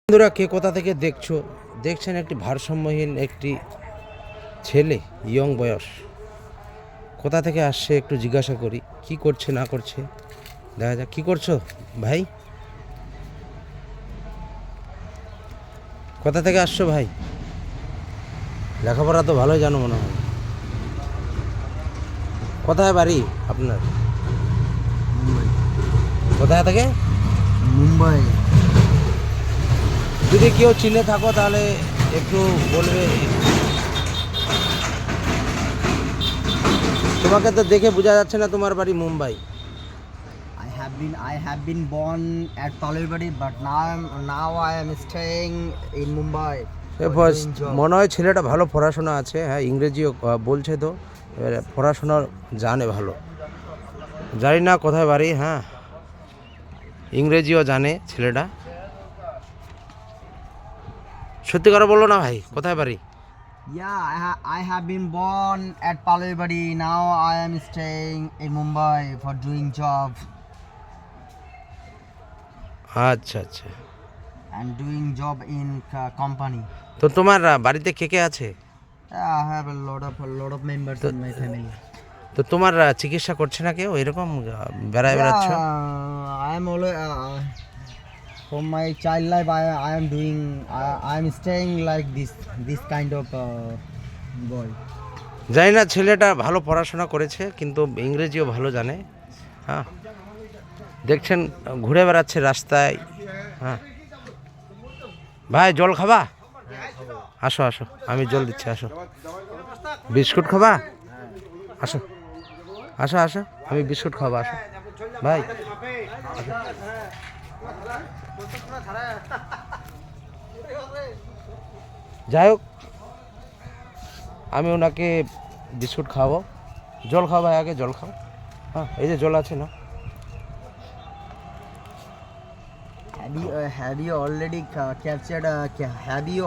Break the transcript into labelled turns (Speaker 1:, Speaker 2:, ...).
Speaker 1: বন্ধুরা, কে কোথা থেকে দেখছেন একটি ভারসাম্যহীন একটি ছেলে, ইয়ং বয়স। কোথা থেকে আসছে একটু জিজ্ঞাসা করি, কি করছে না করছে দেখা যাক। কি করছো ভাই? কোথা থেকে আসছো ভাই? লেখাপড়া তো ভালোই জানো মনে হয়। কোথায় বাড়ি আপনার? কোথায় থেকে?
Speaker 2: মুম্বাই।
Speaker 1: যদি কেউ চিনে থাকো তাহলে একটু বলবে। তোমাকে তো দেখে বোঝা যাচ্ছে না তোমার বাড়ি Mumbai.
Speaker 2: I have been born at Palwadi, but now I am staying in Mumbai. for doing job.
Speaker 1: মনে হয় ছেলেটা ভালো পড়াশোনা আছে, হ্যাঁ, ইংরেজিও বলছে তো। এবারে পড়াশোনা জানে ভালো, জানি না কোথায় বাড়ি। হ্যাঁ, ইংরেজিও জানে ছেলেটা। সত্যি করে বলো না ভাই, কোথায় বাড়ি?
Speaker 2: Yeah, I have been born at Palwadi. Now I am staying in Mumbai for doing job
Speaker 1: আচ্ছা আচ্ছা।
Speaker 2: and doing job in company.
Speaker 1: তো তোমার বাড়িতে কে কে আছে?
Speaker 2: Yeah, I have a lot of members in my family.
Speaker 1: তো তোমার চিকিৎসা করছে না কেউ এরকম বেড়ায় বেড়াচ্ছ?
Speaker 2: I am always from my child life. I am doing. I am staying like this kind of boy.
Speaker 1: জানি না, ছেলেটা ভালো পড়াশোনা করেছে কিন্তু ইংরেজিও ভালো জানে। হ্যাঁ, দেখছেন ঘুরে বেড়াচ্ছে রাস্তায়। হ্যাঁ ভাই, জল খাবা? আসো আসো, আমি জল দিচ্ছি, আসো। বিস্কুট খাবা? আসো আসো আসো, আমি বিস্কুট খাবো, আসো ভাই। যাই হোক, আমি ওনাকে বিস্কুট খাবো। জল খাও ভাই, আগে জল খাও। হ্যাঁ, এই যে জল আছে না।
Speaker 2: Have you already captured? Have you